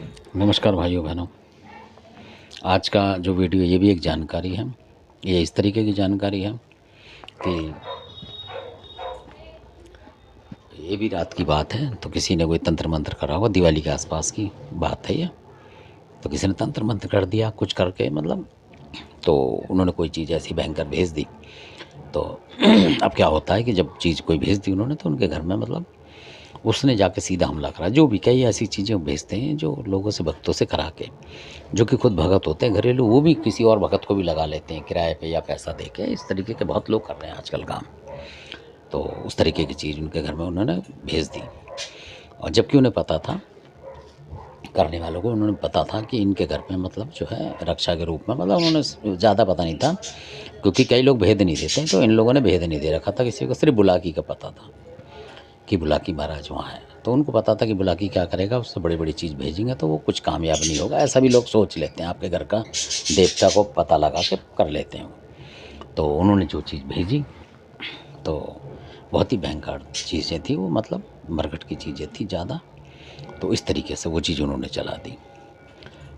नमस्कार भाइयों बहनों। आज का जो वीडियो ये भी एक जानकारी है। ये इस तरीके की जानकारी है कि ये भी रात की बात है। तो किसी ने कोई तंत्र मंत्र करा होगा, दिवाली के आसपास की बात है ये। तो किसी ने तंत्र मंत्र कर दिया कुछ करके, मतलब तो उन्होंने कोई चीज़ ऐसी भयंकर भेज दी। तो अब क्या होता है कि जब चीज़ कोई भेज दी उन्होंने, तो उनके घर में मतलब उसने जाके सीधा हमला करा। जो भी कई ऐसी चीज़ें भेजते हैं जो लोगों से, भक्तों से करा के, जो कि खुद भगत होते हैं घरेलू, वो भी किसी और भगत को भी लगा लेते हैं किराए पे या पैसा दे के। इस तरीके के बहुत लोग कर रहे हैं आजकल काम। तो उस तरीके की चीज़ उनके घर में उन्होंने भेज दी, और जबकि उन्हें पता था, करने वालों को उन्होंने पता था कि इनके घर में मतलब जो है रक्षा के रूप में, मतलब उन्होंने ज़्यादा पता नहीं था, क्योंकि कई लोग भेद नहीं देते। तो इन लोगों ने भेद नहीं दे रखा था किसी को, सिर्फ बुलाकी का पता था कि बुलाकी महाराज वहाँ है। तो उनको पता था कि बुलाकी क्या करेगा, उससे बड़ी बड़ी चीज़ भेजेंगे तो वो कुछ कामयाब नहीं होगा। ऐसा भी लोग सोच लेते हैं, आपके घर का देवता को पता लगा के कर लेते हैं। तो उन्होंने जो चीज़ भेजी तो बहुत ही भयंकर चीज़ें थी वो, मतलब मरघट की चीज़ें थी ज़्यादा। तो इस तरीके से वो चीज़ उन्होंने चला दी।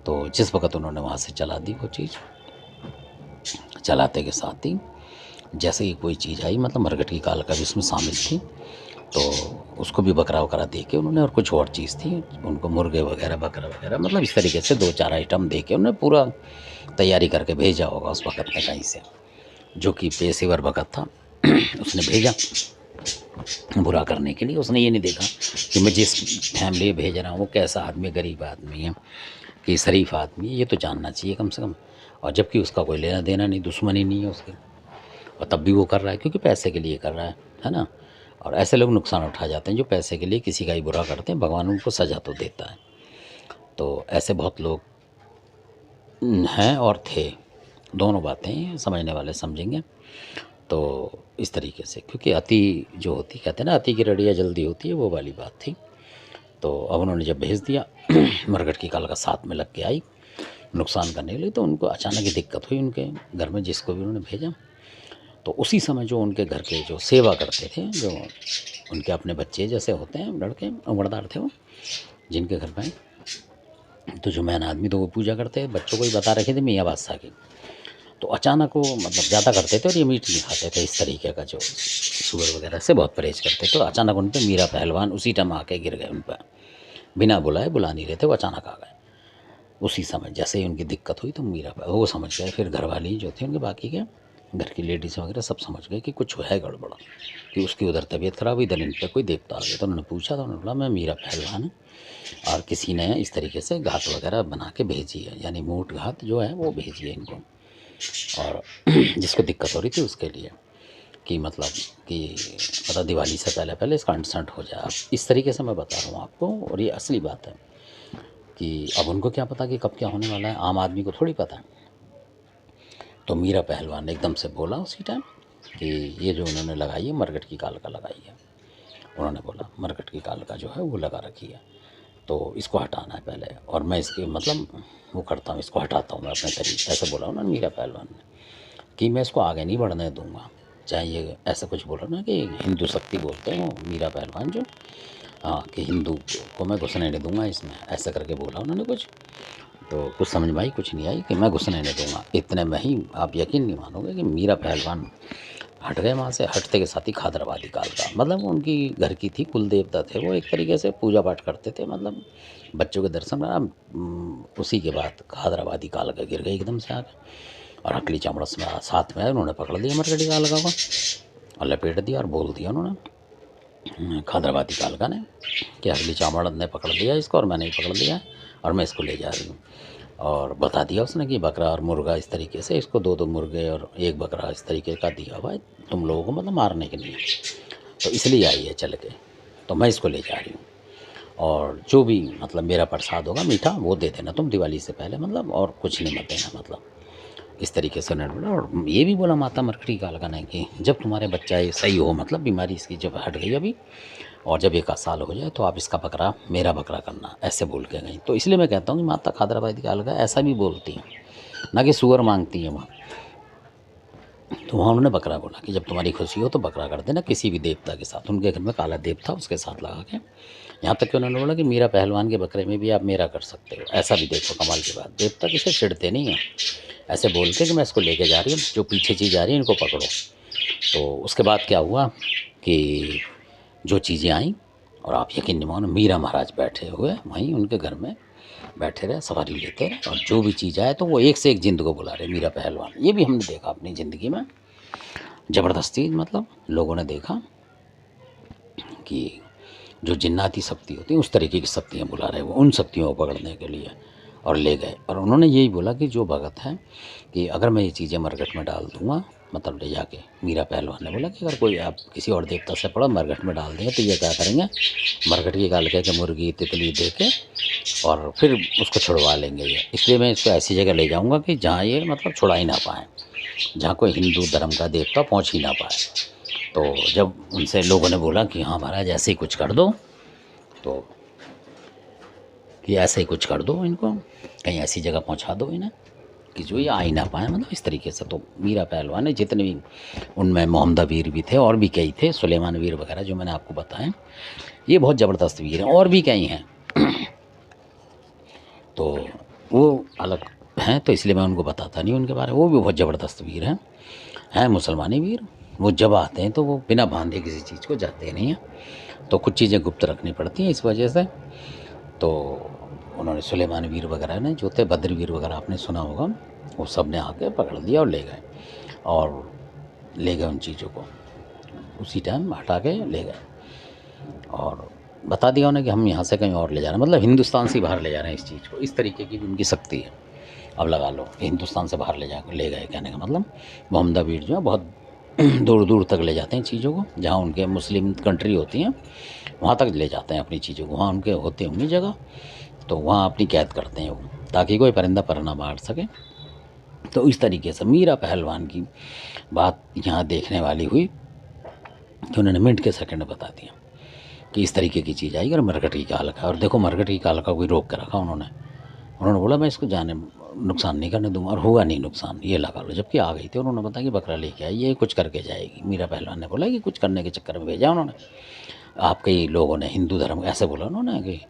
तो जिस वक़्त उन्होंने वहाँ से चला दी वो चीज़, चलाते के साथ ही जैसे ही कोई चीज़ आई, मतलब मरघट की काल का भी इसमें शामिल थी, तो उसको भी बकरा वकरा दे के उन्होंने, और कुछ और चीज़ थी उनको, मुर्गे वगैरह बकरा वगैरह, मतलब इस तरीके से 2-4 आइटम दे के उन्होंने पूरा तैयारी करके भेजा होगा उस वक़्त में कहीं से, जो कि पेशेवर भगत था। उसने भेजा बुरा करने के लिए। उसने ये नहीं देखा कि मैं जिस फैमिली भेज रहा हूँ वो कैसा आदमी है, गरीब आदमी है कि शरीफ आदमी है, ये तो जानना चाहिए कम से कम। और जबकि उसका कोई लेना देना नहीं, दुश्मनी नहीं है उसकी, और तब भी वो कर रहा है क्योंकि पैसे के लिए कर रहा है ना। और ऐसे लोग नुकसान उठा जाते हैं जो पैसे के लिए किसी का ही बुरा करते हैं, भगवान उनको सज़ा तो देता है। तो ऐसे बहुत लोग हैं और थे, दोनों बातें हैं, समझने वाले समझेंगे। तो इस तरीके से, क्योंकि अति जो होती, कहते हैं ना, अति की रड़िया जल्दी होती है, वो वाली बात थी। तो अब उन्होंने जब भेज दिया मरघट की काल का साथ में लग के आई नुकसान करने के लिए, तो उनको अचानक ही दिक्कत हुई उनके घर में, जिसको भी उन्होंने भेजा। तो उसी समय जो उनके घर के जो सेवा करते थे, जो उनके अपने बच्चे जैसे होते हैं, लड़के उम्रदार थे वो, जिनके घर में, तो जो मैन आदमी तो वो पूजा करते हैं, बच्चों को ही बता रखे थे मियाँ बादशाह की। तो अचानक वो मतलब ज़्यादा करते थे और ये मीट नहीं खाते थे, इस तरीके का, जो शुगर वगैरह से बहुत परहेज करते। तो अचानक उन पर मीरा पहलवान उसी टाइम आके गिर गए उन पर, बिना बुलाए, बुला नहीं रहे थे, वो अचानक आ गए। उसी समय जैसे ही उनकी दिक्कत हुई तो मीरा वो समझ गए। फिर घर वाली जो थे उनके, बाकी के घर की लेडीज़ वगैरह सब समझ गए कि कुछ है गड़बड़, कि उसकी उधर तबीयत खराब हुई, इधर इन पर कोई देवता आ गया। तो उन्होंने पूछा, तो उन्होंने बोला मैं मीरा पहलवान हूँ, और किसी ने इस तरीके से घात वगैरह बना के भेजी है, यानी मूठ घात जो है वो भेजी है इनको, और जिसको दिक्कत हो रही थी उसके लिए, कि मतलब कि मतलब दिवाली से पहले पहले इसका अंटसंट हो जाए। अब इस तरीके से मैं बता रहा हूँ आपको, और ये असली बात है कि अब उनको क्या पता कि कब क्या होने वाला है, आम आदमी को थोड़ी पता है। तो मीरा पहलवान ने एकदम से बोला उसी टाइम कि ये जो उन्होंने लगाई है मरघट की काल का लगाई है। उन्होंने बोला मरघट की काल का जो है वो लगा रखी है, तो इसको हटाना है पहले, और मैं इसके मतलब वो करता हूँ, इसको हटाता हूँ मैं अपने तरीके, ऐसे बोला उन्होंने मीरा पहलवान ने, कि मैं इसको आगे नहीं बढ़ने दूंगा। चाहे ये ऐसा कुछ बोला ना कि हिंदू शक्ति बोलते हैं वो मीरा पहलवान जो, हाँ, कि हिंदू को मैं घुसने नहीं दूंगा इसमें, ऐसा करके बोला उन्होंने कुछ। तो कुछ समझ में आई, कुछ नहीं आई, कि मैं घुसने नहीं दूंगा। इतने में ही आप यकीन नहीं मानोगे कि मीरा पहलवान हट गए वहाँ से। हटते के साथ ही खादराबादी काल का, मतलब उनकी घर की थी, कुल देवता थे वो, एक तरीके से पूजा पाठ करते थे, मतलब बच्चों के दर्शन उसी के बाद खादराबादी काल का गिर गए एकदम से आके, और अकली चमड़स में साथ में उन्होंने पकड़ लिया मरकड़ी काल का को, और लपेट दिया और बोल दिया उन्होंने खादराबादी काल का ने कि अगली चामड़ ने पकड़ लिया इसको, और मैंने ही पकड़ लिया है, और मैं इसको ले जा रही हूँ। और बता दिया उसने कि बकरा और मुर्गा इस तरीके से, इसको 2-2 मुर्गे और 1 बकरा इस तरीके का दिया हुआ है तुम लोगों को, मतलब मारने के लिए, तो इसलिए आई है चल के, तो मैं इसको ले जा रही हूँ। और जो भी मतलब मेरा प्रसाद होगा मीठा वो दे देना तुम दिवाली से पहले, मतलब और कुछ नहीं मत देना, मतलब इस तरीके से उन्होंने बोला। और ये भी बोला माता मरकड़ी का लगाना कि जब तुम्हारे बच्चा ये सही हो, मतलब बीमारी इसकी जब हट गई अभी, और जब 1 आध साल हो जाए तो आप इसका बकरा मेरा बकरा करना, ऐसे बोल के गई। तो इसलिए मैं कहता हूँ कि माता खादराबादी का अलगा ऐसा भी बोलती हैं, ना कि सुअर मांगती हैं वहाँ। तो वहाँ उन्होंने बकरा बोला कि जब तुम्हारी खुशी हो तो बकरा कर देना किसी भी देवता के साथ। उनके घर में काला देव था, उसके साथ लगा के, यहाँ तक कि उन्होंने बोला कि मीरा पहलवान के बकरे में भी आप मेरा कर सकते हो। ऐसा भी देखो कमाल की बात, देवता किसे चिढ़ते नहीं हैं। ऐसे बोल के कि मैं इसको लेके जा रही हूँ, जो पीछे चीज़ आ रही है इनको पकड़ो। तो उसके बाद क्या हुआ कि जो चीज़ें आईं, और आप यकीन नहीं मानो, मीरा महाराज बैठे हुए वहीं उनके घर में बैठे रहे, सवारी लेते रहे, और जो भी चीज़ आए तो वो एक से एक जिंद को बुला रहे मीरा पहलवान। ये भी हमने देखा अपनी ज़िंदगी में, ज़बरदस्ती मतलब लोगों ने देखा कि जो जिन्नाती शक्ति होती है उस तरीके की शक्तियाँ बुला रहे वो, उन शक्तियों को पकड़ने के लिए, और ले गए। और उन्होंने यही बोला कि जो भगत है कि अगर मैं ये चीज़ें मरघट में डाल दूँगा, मतलब ले जाके, मीरा पहलवान ने बोला कि अगर कोई आप किसी और देवता से पड़ा मरघट में डाल देंगे तो ये क्या करेंगे, मरघट की गाल के मुर्गी तितली दे के और फिर उसको छुड़वा लेंगे ये। इसलिए मैं इसको ऐसी जगह ले जाऊँगा कि जहाँ ये मतलब छुड़ा ही ना पाएँ, जहाँ कोई हिंदू धर्म का देवता पहुँच ही ना पाए। तो जब उनसे लोगों ने बोला कि हाँ महाराज ऐसे ही कुछ कर दो, तो कि ऐसे ही कुछ कर दो इनको, कहीं ऐसी जगह पहुंचा दो इन्हें कि जो ये आ ही ना पाए, मतलब इस तरीके से। तो मीरा पहलवान ने जितने भी, उनमें मोहम्मद वीर भी थे और भी कई थे, सुलेमान वीर वगैरह जो मैंने आपको बताएं, ये बहुत ज़बरदस्त वीर हैं, और भी कई हैं। तो वो अलग हैं, तो इसलिए मैं उनको बताता नहीं उनके बारे में। वो भी बहुत ज़बरदस्त वीर हैं मुसलमानी वीर। वो जब आते हैं तो वो बिना बांधे किसी चीज़ को जाते नहीं हैं, तो कुछ चीज़ें गुप्त रखनी पड़ती हैं इस वजह से। तो उन्होंने सुलेमान वीर वगैरह ने जो थे, बद्र वीर वगैरह आपने सुना होगा, वो सब ने आके पकड़ लिया और ले गए, और ले गए उन चीज़ों को, उसी टाइम हटा के ले गए, और बता दिया उन्हें कि हम यहाँ से कहीं और ले जा रहे हैं, मतलब हिंदुस्तान से बाहर ले जा रहे हैं इस चीज़ को। इस तरीके की भी उनकी शक्ति है। अब लगा लो हिंदुस्तान से बाहर ले गए, कहने का मतलब मोहम्मद वीर जो है बहुत दूर दूर तक ले जाते हैं चीज़ों को, जहाँ उनके मुस्लिम कंट्री होती हैं वहाँ तक ले जाते हैं अपनी चीज़ों को, वहाँ उनके होते होंगी जगह, तो वहाँ अपनी कैद करते हैं वो, ताकि कोई परिंदा पर ना मार सके। तो इस तरीके से मीरा पहलवान की बात यहाँ देखने वाली हुई कि उन्होंने मिनट के सेकंड बता दिया कि इस तरीके की चीज़ आई और मरघट की काल का। और देखो मरघट की काल का कोई रोक के रखा उन्होंने बोला मैं इसको जाने नुकसान नहीं करने दूंगा, और हुआ नहीं नुकसान, ये लगा लो। जबकि आ गई थी, उन्होंने बताया कि बकरा लेके आई, ये कुछ करके जाएगी। मीरा पहलवान ने बोला कि कुछ करने के चक्कर में भेजा उन्होंने, आपके ही लोगों ने, हिंदू धर्म, ऐसे बोला उन्होंने कि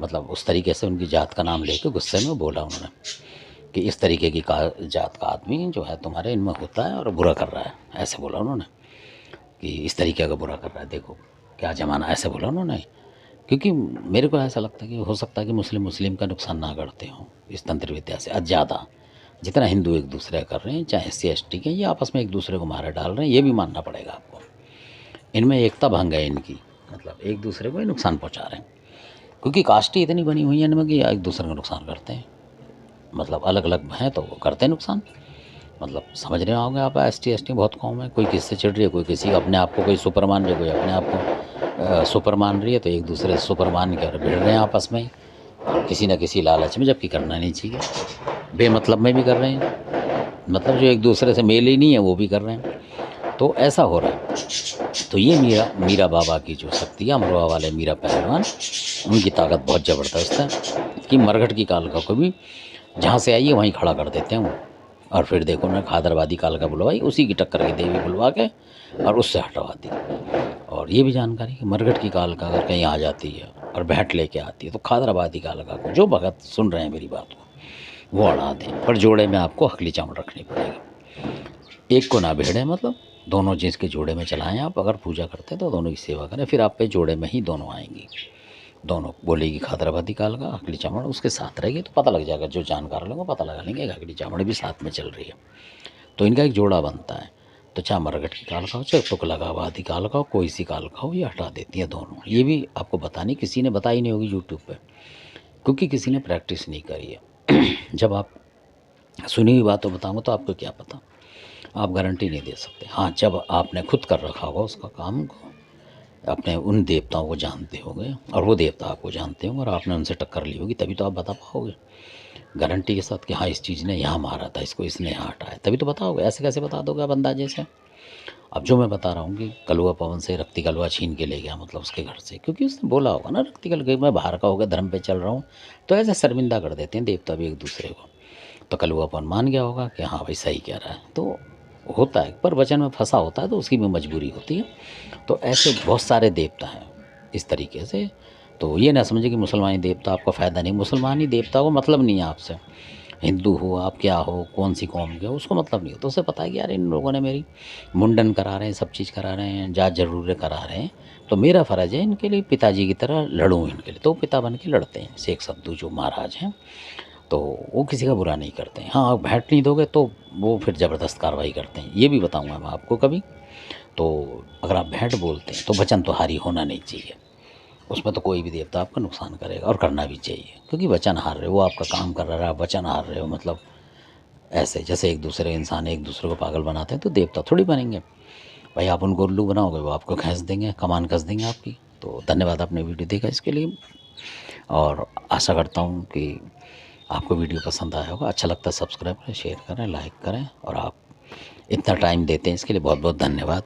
मतलब उस तरीके से उनकी जात का नाम लेके गुस्से में बोला उन्होंने कि इस तरीके की जात का आदमी जो है तुम्हारे इनमें होता है और बुरा कर रहा है, ऐसे बोला उन्होंने कि इस तरीके का बुरा कर रहा है, देखो क्या ज़माना, ऐसे बोला उन्होंने। क्योंकि मेरे को ऐसा लगता है कि हो सकता है कि मुस्लिम का नुकसान ना करते हों इस तंत्र विद्या से ज़्यादा, जितना हिंदू एक दूसरे कर रहे हैं, चाहे SC ST के, ये आपस में एक दूसरे को मारे डाल रहे हैं, ये भी मानना पड़ेगा आपको। इनमें एकता भंग है इनकी, मतलब एक दूसरे को ही नुकसान पहुंचा रहे हैं, क्योंकि कास्टें इतनी बनी हुई हैं इनमें कि एक दूसरे का नुकसान करते हैं, मतलब अलग अलग हैं तो वो करते हैं नुकसान। मतलब समझ रहे होंगे आप, ST ST बहुत कौम है, कोई किससे चिढ़ रही है, कोई किसी अपने आप को कोई सुपर मान रही है, कोई अपने आप को सुपर मान रही है, तो एक दूसरे से सुपर मान के भिड़ रहे हैं आपस में ही, और किसी न किसी लालच में, जबकि करना नहीं चाहिए, बेमतलब में भी कर रहे हैं, मतलब जो एक दूसरे से मेल ही नहीं है वो भी कर रहे हैं, तो ऐसा हो रहा है। तो ये मीरा बाबा की जो शक्ति है, अमरोहा वाले मीरा पहलवान, उनकी ताकत बहुत ज़बरदस्त है कि मरघट की कालका को भी जहाँ से आई है वहीं खड़ा कर देते हैं वो। और फिर देखो उन्होंने खादरवादी कालका बुलवाई, उसी की टक्कर की देवी बुलवा के और उससे हटवा दी। और ये भी जानकारी कि मरघट की कालका अगर कहीं आ जाती है और भेंट लेके आती है तो खादरवादी कालका को, जो भगत सुन रहे हैं मेरी बात को, वो अड़ा दें, पर जोड़े में आपको हकली चावल रखनी पड़ेगी, एक को ना भिड़े, मतलब दोनों जिस के जोड़े में चलाएं आप, अगर पूजा करते हैं तो दोनों की सेवा करें, फिर आप पे जोड़े में ही दोनों आएंगी, दोनों बोलेगी खादराबादी काल का, हकली चावड़ उसके साथ रहेगी, तो पता लग जाएगा, जो जानकार लोगों को पता लगा लेंगे हकली चावड़ भी साथ में चल रही है, तो इनका एक जोड़ा बनता है। तो चाहे मरघट की काल का हो, चाहे तुगलकाबादी काल का हो, कोई सी काल का हो, ये हटा देती है दोनों। ये भी आपको बतानी किसी ने बताई नहीं होगी यूट्यूब पे, क्योंकि किसी ने प्रैक्टिस नहीं करी है। जब आप सुनी हुई बातों बताऊँगा तो आपको क्या पता, आप गारंटी नहीं दे सकते। हाँ, जब आपने खुद कर रखा होगा उसका काम को, अपने उन देवताओं को जानते होंगे और वो देवता आपको जानते होंगे और आपने उनसे टक्कर ली होगी, तभी तो आप बता पाओगे गारंटी के साथ कि हाँ इस चीज़ ने यहाँ मारा था, इसको इसने यहाँ हटाया, तभी तो बताओगे। ऐसे कैसे बता दोगे आप अंदाजे से। अब जो मैं बता रहा हूँ कि कलुआ पवन से रक्ति कलुआ छीन के ले गया, मतलब उसके घर से, क्योंकि उसने बोला होगा ना रक्ति कलुआ, मैं बाहर का होगा धर्म पे चल रहा हूँ, तो ऐसे शर्मिंदा कर देते हैं देवता भी एक दूसरे को। तो कलुआ पवन मान गया होगा कि हाँ भाई सही कह रहा है, तो होता है, पर वचन में फँसा होता है तो उसकी भी मजबूरी होती है। तो ऐसे बहुत सारे देवता हैं इस तरीके से। तो ये ना समझिए कि मुसलमानी देवता आपका फ़ायदा नहीं, मुसलमानी देवता को मतलब नहीं है आपसे। हिंदू हो आप, क्या हो, कौन सी कौम के हो, उसको मतलब नहीं हो। तो उसे पता है कि यार इन लोगों ने मेरी मुंडन करा रहे हैं, सब चीज़ करा रहे हैं, जाँच ज़रूर करा रहे हैं, तो मेरा फ़र्ज़ है इनके लिए पिताजी की तरह लड़ूँ इनके लिए। तो वो पिता बन के लड़ते हैं। शेख सद्दू जो महाराज हैं, तो वो किसी का बुरा नहीं करते हैं। हाँ, भेंट नहीं दोगे तो वो फिर ज़बरदस्त कार्रवाई करते हैं। ये भी बताऊँगा मैं आपको कभी। तो अगर आप भेंट बोलते हैं तो वचन तो हारी होना नहीं चाहिए। उसमें तो कोई भी देवता आपका नुकसान करेगा, और करना भी चाहिए, क्योंकि वचन हार रहे हो, वो आपका काम कर रहा है, आप वचन हार रहे हो। मतलब ऐसे जैसे एक दूसरे इंसान एक दूसरे को पागल बनाते हैं, तो देवता थोड़ी बनेंगे भाई। आप उनको उल्लू बनाओगे, वो आपको घस देंगे, कमान कस देंगे आपकी। तो धन्यवाद, आपने वीडियो देखा इसके लिए, और आशा करता हूँ कि आपको वीडियो पसंद आया होगा। अच्छा लगता है सब्सक्राइब करें, शेयर करें, लाइक करें, और आप इतना टाइम देते हैं इसके लिए बहुत बहुत धन्यवाद।